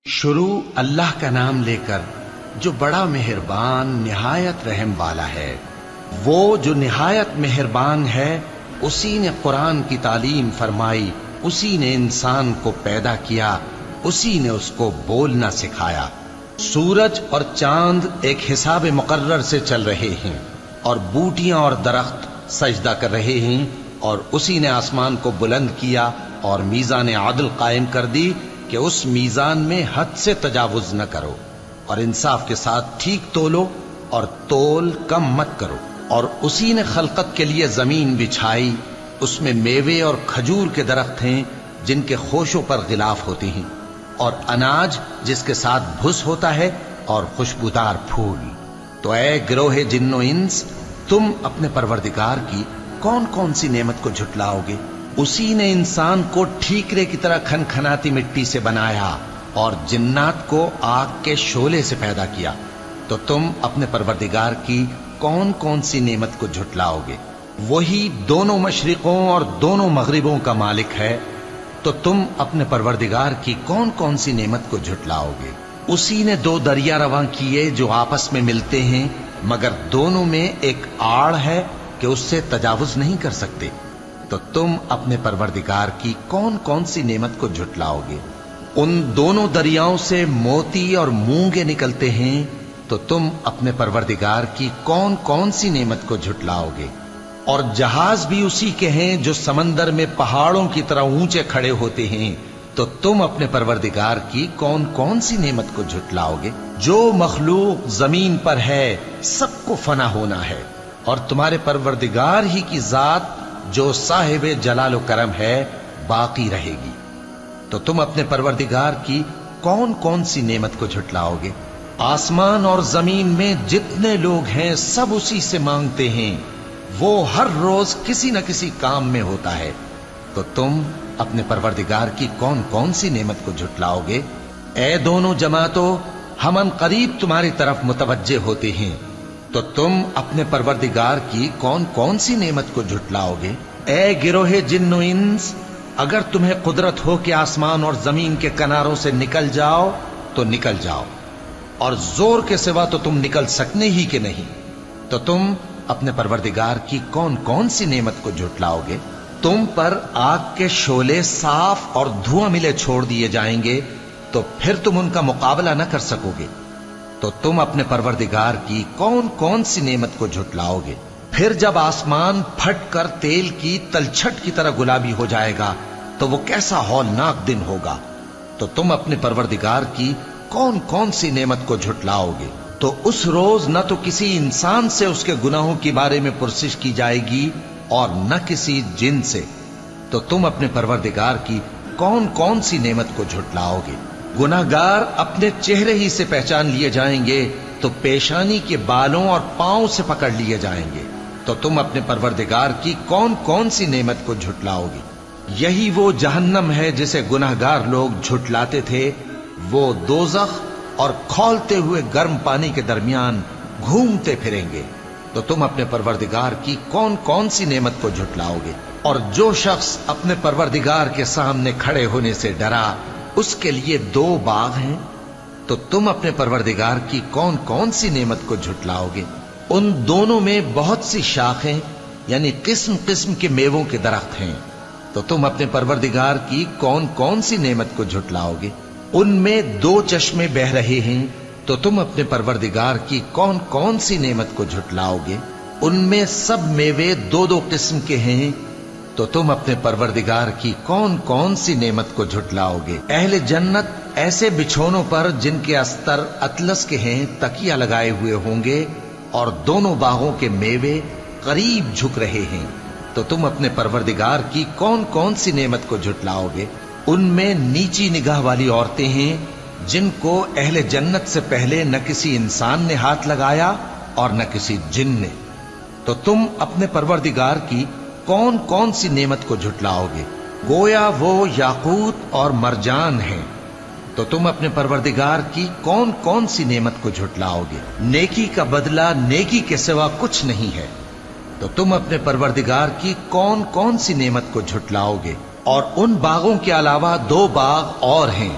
شروع اللہ کا نام لے کر جو بڑا مہربان نہایت رحم والا ہے۔ وہ جو نہایت مہربان ہے اسی نے قرآن کی تعلیم فرمائی، اسی نے انسان کو پیدا کیا، اسی نے اس کو بولنا سکھایا۔ سورج اور چاند ایک حساب مقرر سے چل رہے ہیں اور بوٹیاں اور درخت سجدہ کر رہے ہیں، اور اسی نے آسمان کو بلند کیا اور میزان عدل قائم کر دی کہ اس میزان میں حد سے تجاوز نہ کرو، اور انصاف کے ساتھ ٹھیک تولو اور تول کم مت کرو۔ اور اسی نے خلقت کے لیے زمین بچھائی، اس میں میوے اور کھجور کے درخت ہیں جن کے خوشوں پر غلاف ہوتے ہیں، اور اناج جس کے ساتھ بھس ہوتا ہے، اور خوشبودار پھول۔ تو اے گروہ جن و انس، تم اپنے پروردگار کی کون کون سی نعمت کو جھٹلاؤ گے؟ اسی نے انسان کو ٹھیکرے کی طرح کھنکھناتی مٹی سے بنایا اور جنات کو آگ کے شعلے سے پیدا کیا۔ تو تم اپنے پروردگار کی کون کون سی نعمت کو جھٹلاؤ گے؟ وہی دونوں مشرقوں اور دونوں مغربوں کا مالک ہے، تو تم اپنے پروردگار کی کون کون سی نعمت کو جھٹلاؤ گے؟ اسی نے دو دریا رواں کیے جو آپس میں ملتے ہیں، مگر دونوں میں ایک آڑ ہے کہ اس سے تجاوز نہیں کر سکتے۔ تو تم اپنے پروردگار کی کون کون سی نعمت کو جھٹلاؤ گے؟ ان دونوں دریاؤں سے موتی اور مونگے نکلتے ہیں، تو تم اپنے پروردگار کی کون کون سی نعمت کو جھٹلاؤ گے؟ اور جہاز بھی اسی کے ہیں جو سمندر میں پہاڑوں کی طرح اونچے کھڑے ہوتے ہیں، تو تم اپنے پروردگار کی کون کون سی نعمت کو جھٹلاؤ گے؟ جو مخلوق زمین پر ہے سب کو فنا ہونا ہے، اور تمہارے پروردگار ہی کی ذات جو صاحب جلال و کرم ہے باقی رہے گی۔ تو تم اپنے پروردگار کی کون کون سی نعمت کو جھٹلاؤ گے؟ آسمان اور زمین میں جتنے لوگ ہیں سب اسی سے مانگتے ہیں، وہ ہر روز کسی نہ کسی کام میں ہوتا ہے۔ تو تم اپنے پروردگار کی کون کون سی نعمت کو جھٹلاؤ گے؟ اے دونوں جماعتوں، ہم ان قریب تمہاری طرف متوجہ ہوتے ہیں، تو تم اپنے پروردگار کی کون کون سی نعمت کو جھٹلاؤ گے؟ اے گروہ جن و انس، اگر تمہیں قدرت ہو کہ آسمان اور زمین کے کناروں سے نکل جاؤ تو نکل جاؤ، اور زور کے سوا تو تم نکل سکنے ہی کہ نہیں، تو تم اپنے پروردگار کی کون کون سی نعمت کو جھٹلاؤ گے؟ تم پر آگ کے شعلے صاف اور دھواں ملے چھوڑ دیے جائیں گے، تو پھر تم ان کا مقابلہ نہ کر سکو گے۔ تو تم اپنے پروردگار کی کون کون سی نعمت کو جھٹلاؤ گے؟ پھر جب آسمان پھٹ کر تیل کی تلچھٹ کی طرح گلابی ہو جائے گا تو وہ کیسا ہولناک دن ہوگا۔ تو تم اپنے پروردگار کی کون کون سی نعمت کو جھٹلاؤ گے؟ تو اس روز نہ تو کسی انسان سے اس کے گناہوں کے بارے میں پرسش کی جائے گی اور نہ کسی جن سے۔ تو تم اپنے پروردگار کی کون کون سی نعمت کو جھٹلاؤ گے؟ گناہگار اپنے چہرے ہی سے پہچان لیے جائیں گے، تو پیشانی کے بالوں اور پاؤں سے پکڑ لیے جائیں گے۔ تو تم اپنے پروردگار کی کون کون سی نعمت کو جھٹلاؤ گے؟ یہی وہ جہنم ہے جسے گناہگار لوگ جھٹلاتے تھے، وہ دوزخ اور کھولتے ہوئے گرم پانی کے درمیان گھومتے پھریں گے۔ تو تم اپنے پروردگار کی کون کون سی نعمت کو جھٹلاؤ گے؟ اور جو شخص اپنے پروردگار کے سامنے کھڑے ہونے سے ڈرا، اس کے لیے دو باغ ہیں۔ تو تم اپنے پروردگار کی کون کون سی نعمت کو جھٹلاؤ گے؟ ان دونوں میں بہت سی شاخیں یعنی قسم قسم کے میووں کے درخت ہیں۔ تو تم اپنے پروردگار کی کون کون سی نعمت کو جھٹلاؤ گے؟ ان میں دو چشمے بہ رہے ہیں، تو تم اپنے پروردگار کی کون کون سی نعمت کو جھٹلاؤ گے؟ ان میں سب میوے دو دو قسم کے ہیں، تو تم اپنے پروردگار کی کون کون سی نعمت کو جھٹلاؤ گے؟ اہل جنت ایسے بچھونوں پر جن کے استر اطلس کے ہیں تکیہ لگائے ہوئے ہوں گے، اور دونوں باغوں کے میوے قریب جھک رہے ہیں۔ تو تم اپنے پروردگار کی کون کون سی نعمت کو جھٹلاؤ گے؟ ان میں نیچی نگاہ والی عورتیں ہیں جن کو اہل جنت سے پہلے نہ کسی انسان نے ہاتھ لگایا اور نہ کسی جن نے۔ تو تم اپنے پروردگار کی کون کون سی نعمت کو جھٹلاؤ گے؟ گویا وہ یاقوت اور مرجان ہیں۔ تو تم اپنے پروردگار کی کون کون سی نعمت کو جھٹلاؤ گے؟ نیکی کا بدلہ نیکی کے سوا کچھ نہیں ہے۔ تو تم اپنے پروردگار کی کون کون سی نعمت کو جھٹلاؤ گے؟ اور ان باغوں کے علاوہ دو باغ اور ہیں